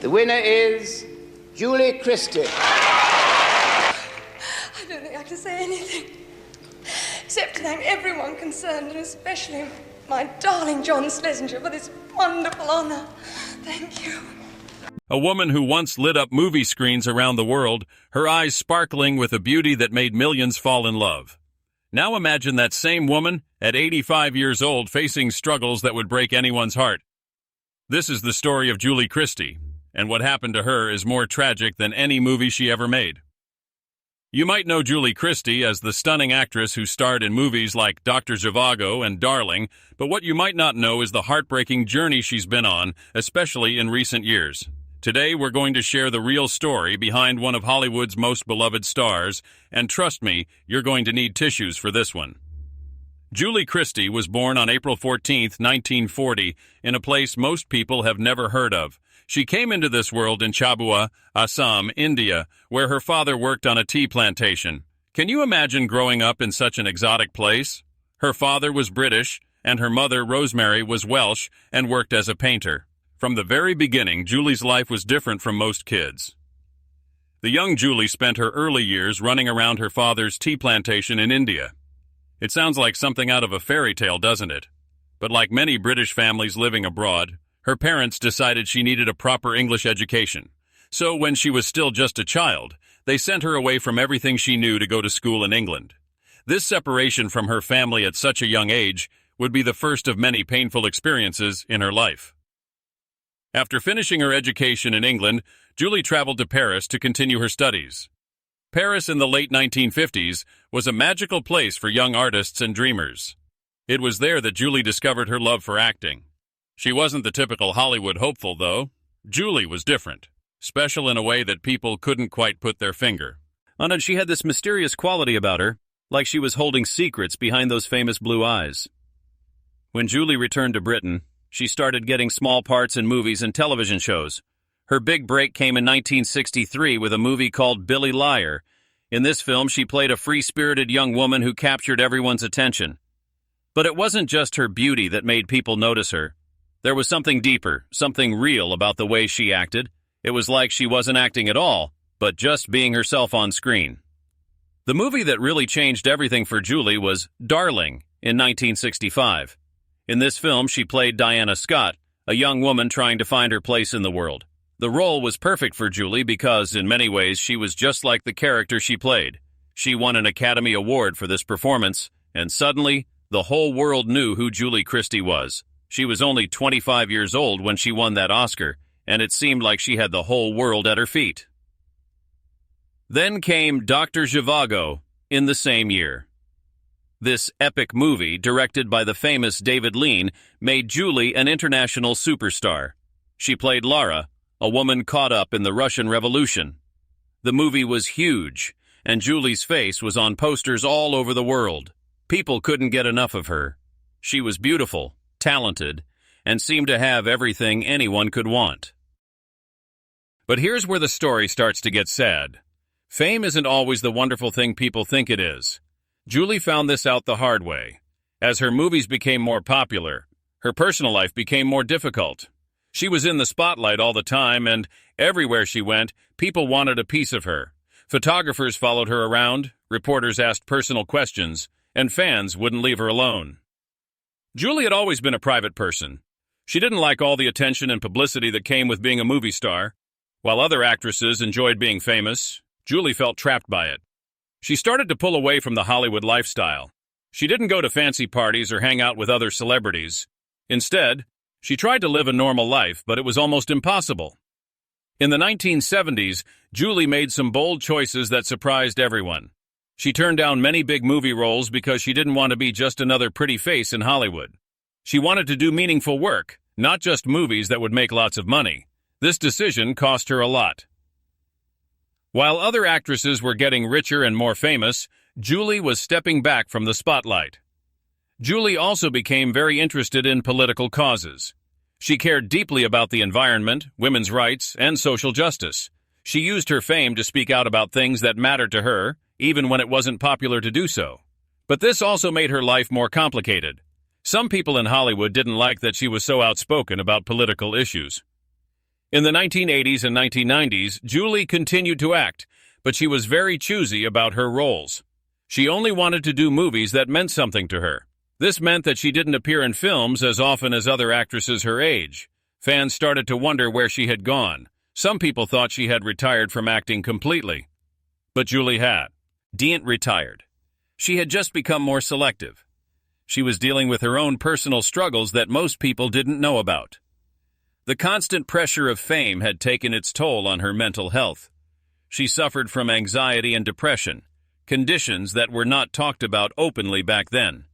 The winner is Julie Christie. I don't think I can say anything except to thank everyone concerned, and especially my darling John Schlesinger for this wonderful honor. Thank you. A woman who once lit up movie screens around the world, her eyes sparkling with a beauty that made millions fall in love. Now imagine that same woman at 85 years old facing struggles that would break anyone's heart. This is the story of Julie Christie, and what happened to her is more tragic than any movie she ever made. You might know Julie Christie as the stunning actress who starred in movies like Doctor Zhivago and Darling, but what you might not know is the heartbreaking journey she's been on, especially in recent years. Today, we're going to share the real story behind one of Hollywood's most beloved stars, and trust me, you're going to need tissues for this one. Julie Christie was born on April 14, 1940, in a place most people have never heard of. She came into this world in Chabua, Assam, India, where her father worked on a tea plantation. Can you imagine growing up in such an exotic place? Her father was British, and her mother, Rosemary, was Welsh and worked as a painter. From the very beginning, Julie's life was different from most kids. The young Julie spent her early years running around her father's tea plantation in India. It sounds like something out of a fairy tale, doesn't it? But like many British families living abroad, her parents decided she needed a proper English education. So when she was still just a child, they sent her away from everything she knew to go to school in England. This separation from her family at such a young age would be the first of many painful experiences in her life. After finishing her education in England, Julie traveled to Paris to continue her studies. Paris in the late 1950s was a magical place for young artists and dreamers. It was there that Julie discovered her love for acting. She wasn't the typical Hollywood hopeful, though. Julie was different, special in a way that people couldn't quite put their finger on it. She had this mysterious quality about her, like she was holding secrets behind those famous blue eyes. When Julie returned to Britain, she started getting small parts in movies and television shows. Her big break came in 1963 with a movie called Billy Liar. In this film, she played a free-spirited young woman who captured everyone's attention. But it wasn't just her beauty that made people notice her. There was something deeper, something real about the way she acted. It was like she wasn't acting at all, but just being herself on screen. The movie that really changed everything for Julie was Darling in 1965. In this film, she played Diana Scott, a young woman trying to find her place in the world. The role was perfect for Julie because, in many ways, she was just like the character she played. She won an Academy Award for this performance, and suddenly, the whole world knew who Julie Christie was. She was only 25 years old when she won that Oscar, and it seemed like she had the whole world at her feet. Then came Doctor Zhivago in the same year. This epic movie, directed by the famous David Lean, made Julie an international superstar. She played Lara, a woman caught up in the Russian Revolution. The movie was huge, and Julie's face was on posters all over the world. People couldn't get enough of her. She was beautiful, talented, and seemed to have everything anyone could want. But here's where the story starts to get sad. Fame isn't always the wonderful thing people think it is. Julie found this out the hard way. As her movies became more popular, her personal life became more difficult. She was in the spotlight all the time, and everywhere she went, people wanted a piece of her. Photographers followed her around, reporters asked personal questions, and fans wouldn't leave her alone. Julie had always been a private person. She didn't like all the attention and publicity that came with being a movie star. While other actresses enjoyed being famous, Julie felt trapped by it. She started to pull away from the Hollywood lifestyle. She didn't go to fancy parties or hang out with other celebrities. Instead, she tried to live a normal life, but it was almost impossible. In the 1970s, Julie made some bold choices that surprised everyone. She turned down many big movie roles because she didn't want to be just another pretty face in Hollywood. She wanted to do meaningful work, not just movies that would make lots of money. This decision cost her a lot. While other actresses were getting richer and more famous, Julie was stepping back from the spotlight. Julie also became very interested in political causes. She cared deeply about the environment, women's rights, and social justice. She used her fame to speak out about things that mattered to her, even when it wasn't popular to do so. But this also made her life more complicated. Some people in Hollywood didn't like that she was so outspoken about political issues. In the 1980s and 1990s, Julie continued to act, but she was very choosy about her roles. She only wanted to do movies that meant something to her. This meant that she didn't appear in films as often as other actresses her age. Fans started to wonder where she had gone. Some people thought she had retired from acting completely. But Julie hadn't retired. She had just become more selective. She was dealing with her own personal struggles that most people didn't know about. The constant pressure of fame had taken its toll on her mental health. She suffered from anxiety and depression, conditions that were not talked about openly back then.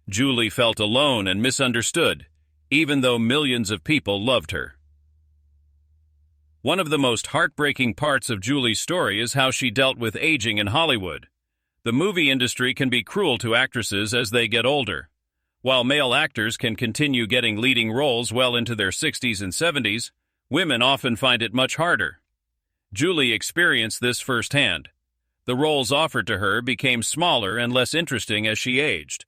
Julie felt alone and misunderstood, even though millions of people loved her. One of the most heartbreaking parts of Julie's story is how she dealt with aging in Hollywood. The movie industry can be cruel to actresses as they get older. While male actors can continue getting leading roles well into their 60s and 70s, women often find it much harder. Julie experienced this firsthand. The roles offered to her became smaller and less interesting as she aged.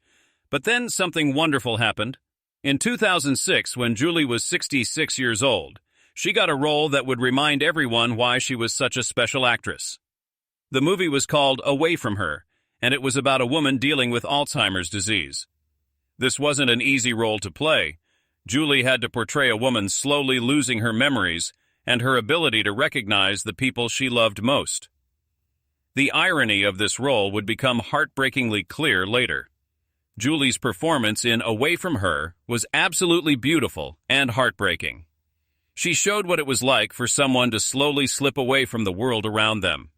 But then something wonderful happened. In 2006, when Julie was 66 years old, she got a role that would remind everyone why she was such a special actress. The movie was called Away From Her, and it was about a woman dealing with Alzheimer's disease. This wasn't an easy role to play. Julie had to portray a woman slowly losing her memories and her ability to recognize the people she loved most. The irony of this role would become heartbreakingly clear later. Julie's performance in Away From Her was absolutely beautiful and heartbreaking. She showed what it was like for someone to slowly slip away from the world around them.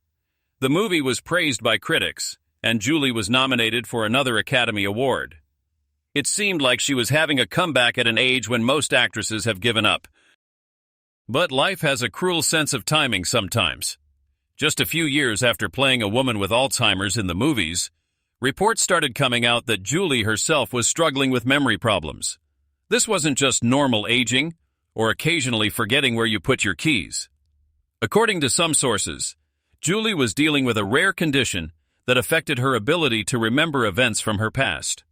The movie was praised by critics, and Julie was nominated for another Academy Award. It seemed like she was having a comeback at an age when most actresses have given up. But life has a cruel sense of timing sometimes. Just a few years after playing a woman with Alzheimer's in the movies, reports started coming out that Julie herself was struggling with memory problems. This wasn't just normal aging or occasionally forgetting where you put your keys. According to some sources, Julie was dealing with a rare condition that affected her ability to remember events from her past.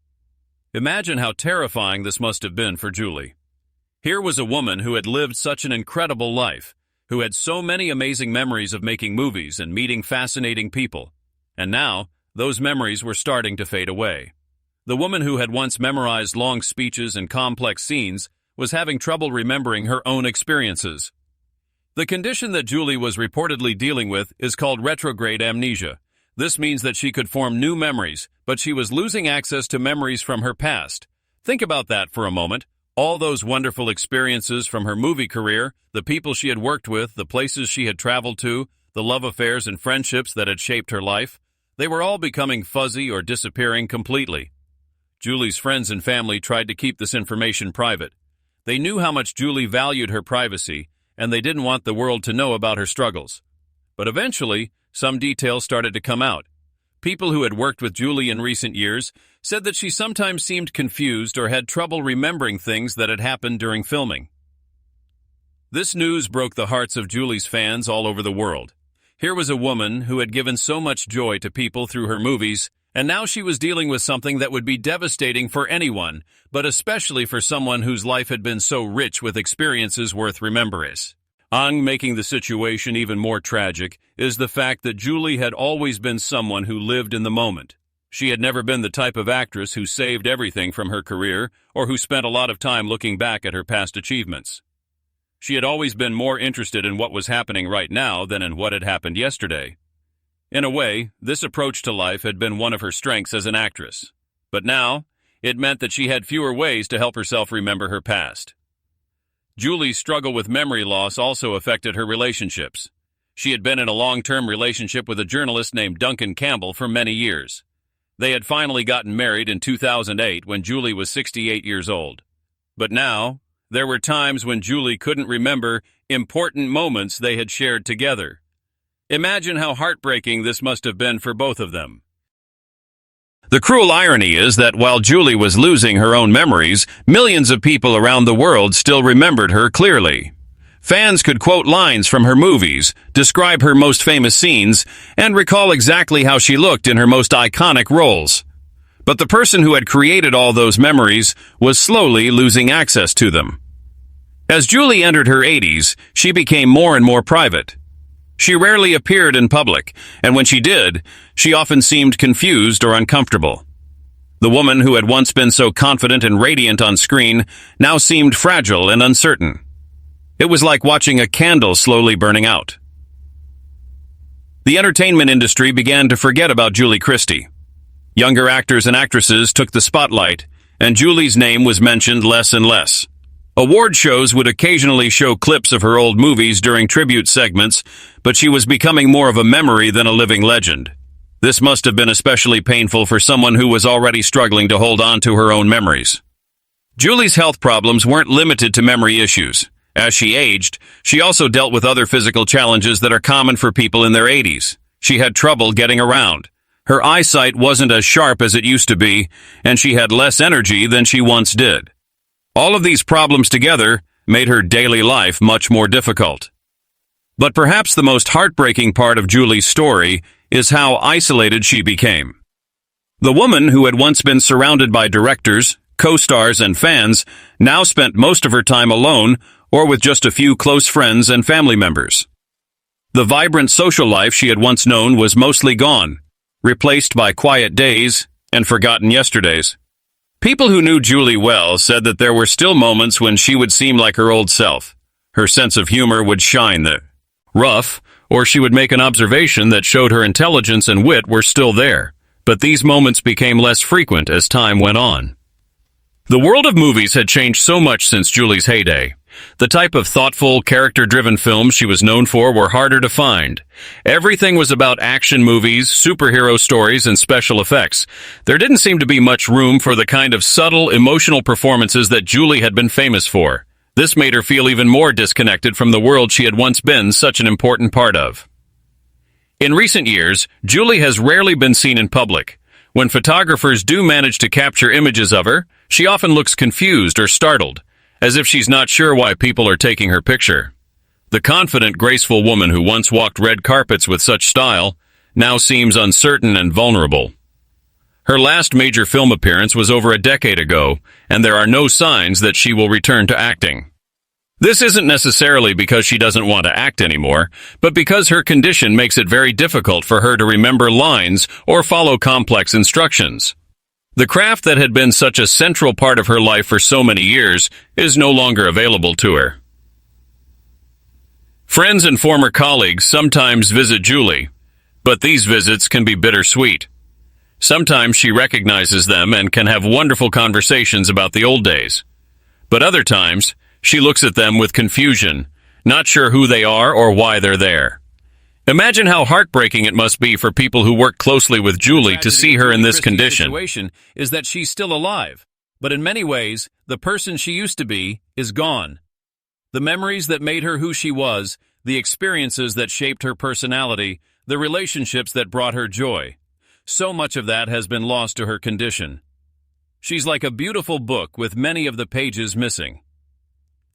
Imagine how terrifying this must have been for Julie. Here was a woman who had lived such an incredible life, who had so many amazing memories of making movies and meeting fascinating people, and now those memories were starting to fade away. The woman who had once memorized long speeches and complex scenes was having trouble remembering her own experiences. The condition that Julie was reportedly dealing with is called retrograde amnesia. This means that she could form new memories, but she was losing access to memories from her past. Think about that for a moment. All those wonderful experiences from her movie career, the people she had worked with, the places she had traveled to, the love affairs and friendships that had shaped her life, they were all becoming fuzzy or disappearing completely. Julie's friends and family tried to keep this information private. They knew how much Julie valued her privacy, and they didn't want the world to know about her struggles. But eventually, some details started to come out. People who had worked with Julie in recent years said that she sometimes seemed confused or had trouble remembering things that had happened during filming. This news broke the hearts of Julie's fans all over the world. Here was a woman who had given so much joy to people through her movies, and now she was dealing with something that would be devastating for anyone, but especially for someone whose life had been so rich with experiences worth remembering. Making the situation even more tragic is the fact that Julie had always been someone who lived in the moment. She had never been the type of actress who saved everything from her career or who spent a lot of time looking back at her past achievements. She had always been more interested in what was happening right now than in what had happened yesterday. In a way, this approach to life had been one of her strengths as an actress. But now, it meant that she had fewer ways to help herself remember her past. Julie's struggle with memory loss also affected her relationships. She had been in a long-term relationship with a journalist named Duncan Campbell for many years. They had finally gotten married in 2008 when Julie was 68 years old. But now, there were times when Julie couldn't remember important moments they had shared together. Imagine how heartbreaking this must have been for both of them. The cruel irony is that while Julie was losing her own memories, millions of people around the world still remembered her clearly. Fans could quote lines from her movies, describe her most famous scenes, and recall exactly how she looked in her most iconic roles. But the person who had created all those memories was slowly losing access to them. As Julie entered her 80s, she became more and more private. She rarely appeared in public, and when she did, she often seemed confused or uncomfortable. The woman who had once been so confident and radiant on screen now seemed fragile and uncertain. It was like watching a candle slowly burning out. The entertainment industry began to forget about Julie Christie. Younger actors and actresses took the spotlight, and Julie's name was mentioned less and less. Award shows would occasionally show clips of her old movies during tribute segments, but she was becoming more of a memory than a living legend. This must have been especially painful for someone who was already struggling to hold on to her own memories. Julie's health problems weren't limited to memory issues. As she aged, she also dealt with other physical challenges that are common for people in their 80s. She had trouble getting around. Her eyesight wasn't as sharp as it used to be, and she had less energy than she once did. All of these problems together made her daily life much more difficult. But perhaps the most heartbreaking part of Julie's story is how isolated she became. The woman who had once been surrounded by directors, co-stars, and fans now spent most of her time alone or with just a few close friends and family members. The vibrant social life she had once known was mostly gone, replaced by quiet days and forgotten yesterdays. People who knew Julie well said that there were still moments when she would seem like her old self. Her sense of humor would shine rough, or she would make an observation that showed her intelligence and wit were still there, but these moments became less frequent as time went on. The world of movies had changed so much since Julie's heyday. The type of thoughtful, character-driven films she was known for were harder to find. Everything was about action movies, superhero stories, and special effects. There didn't seem to be much room for the kind of subtle, emotional performances that Julie had been famous for. This made her feel even more disconnected from the world she had once been such an important part of. In recent years, Julie has rarely been seen in public. When photographers do manage to capture images of her, she often looks confused or startled, as if she's not sure why people are taking her picture. The confident, graceful woman who once walked red carpets with such style now seems uncertain and vulnerable. Her last major film appearance was over a decade ago, and there are no signs that she will return to acting. This isn't necessarily because she doesn't want to act anymore, but because her condition makes it very difficult for her to remember lines or follow complex instructions. The craft that had been such a central part of her life for so many years is no longer available to her. Friends and former colleagues sometimes visit Julie, but these visits can be bittersweet. Sometimes she recognizes them and can have wonderful conversations about the old days. But other times, she looks at them with confusion, not sure who they are or why they're there. Imagine how heartbreaking it must be for people who work closely with Julie to see her in this condition. The situation is that she's still alive, but in many ways, the person she used to be is gone. The memories that made her who she was, the experiences that shaped her personality, the relationships that brought her joy. So much of that has been lost to her condition. She's like a beautiful book with many of the pages missing.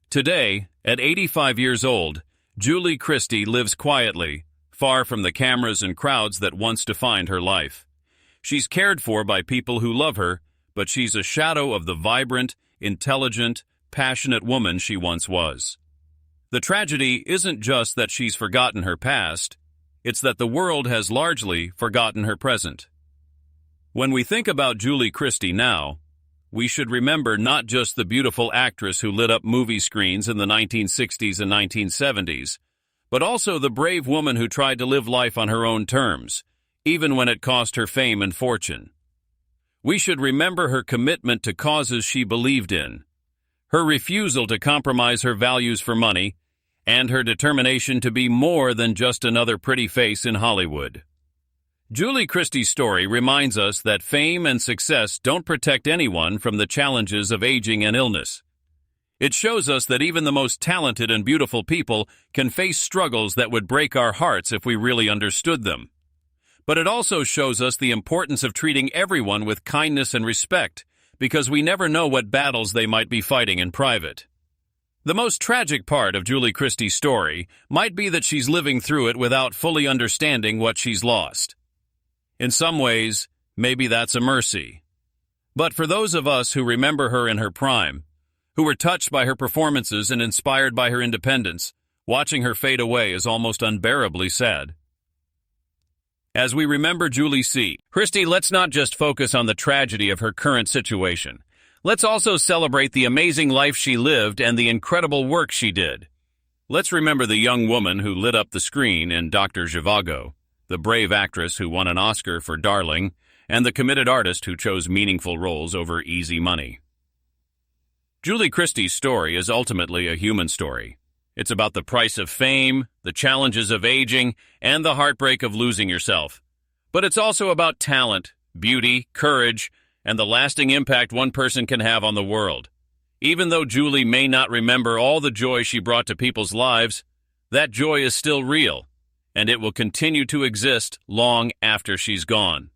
Today, at 85 years old, Julie Christie lives quietly, far from the cameras and crowds that once defined her life. She's cared for by people who love her, but she's a shadow of the vibrant, intelligent, passionate woman she once was. The tragedy isn't just that she's forgotten her past, it's that the world has largely forgotten her present. When we think about Julie Christie now, we should remember not just the beautiful actress who lit up movie screens in the 1960s and 1970s, but also the brave woman who tried to live life on her own terms, even when it cost her fame and fortune. We should remember her commitment to causes she believed in, her refusal to compromise her values for money, and her determination to be more than just another pretty face in Hollywood. Julie Christie's story reminds us that fame and success don't protect anyone from the challenges of aging and illness. It shows us that even the most talented and beautiful people can face struggles that would break our hearts if we really understood them. But it also shows us the importance of treating everyone with kindness and respect, because we never know what battles they might be fighting in private. The most tragic part of Julie Christie's story might be that she's living through it without fully understanding what she's lost. In some ways, maybe that's a mercy. But for those of us who remember her in her prime, who were touched by her performances and inspired by her independence. Watching her fade away is almost unbearably sad. As we remember Julie C. Christie, let's not just focus on the tragedy of her current situation. Let's also celebrate the amazing life she lived and the incredible work she did. Let's remember the young woman who lit up the screen in Doctor Zhivago, the brave actress who won an Oscar for Darling, and the committed artist who chose meaningful roles over easy money. Julie Christie's story is ultimately a human story. It's about the price of fame, the challenges of aging, and the heartbreak of losing yourself. But it's also about talent, beauty, courage, and the lasting impact one person can have on the world. Even though Julie may not remember all the joy she brought to people's lives, that joy is still real, and it will continue to exist long after she's gone.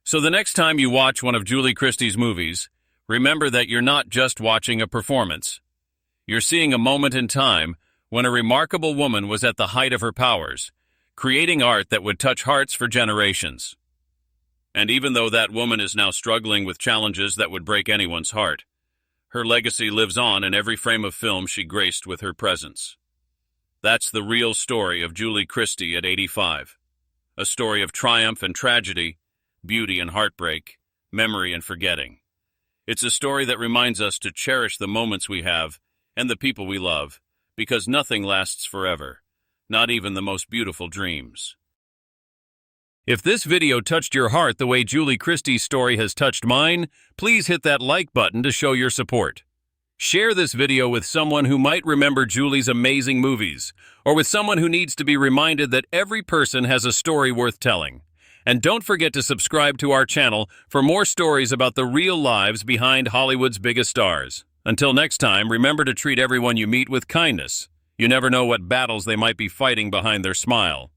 So the next time you watch one of Julie Christie's movies, remember that you're not just watching a performance. You're seeing a moment in time when a remarkable woman was at the height of her powers, creating art that would touch hearts for generations. And even though that woman is now struggling with challenges that would break anyone's heart, her legacy lives on in every frame of film she graced with her presence. That's the real story of Julie Christie at 85. A story of triumph and tragedy, beauty and heartbreak, memory and forgetting. It's a story that reminds us to cherish the moments we have and the people we love, because nothing lasts forever, not even the most beautiful dreams. If this video touched your heart the way Julie Christie's story has touched mine, please hit that like button to show your support. Share this video with someone who might remember Julie's amazing movies, or with someone who needs to be reminded that every person has a story worth telling. And don't forget to subscribe to our channel for more stories about the real lives behind Hollywood's biggest stars. Until next time, remember to treat everyone you meet with kindness. You never know what battles they might be fighting behind their smile.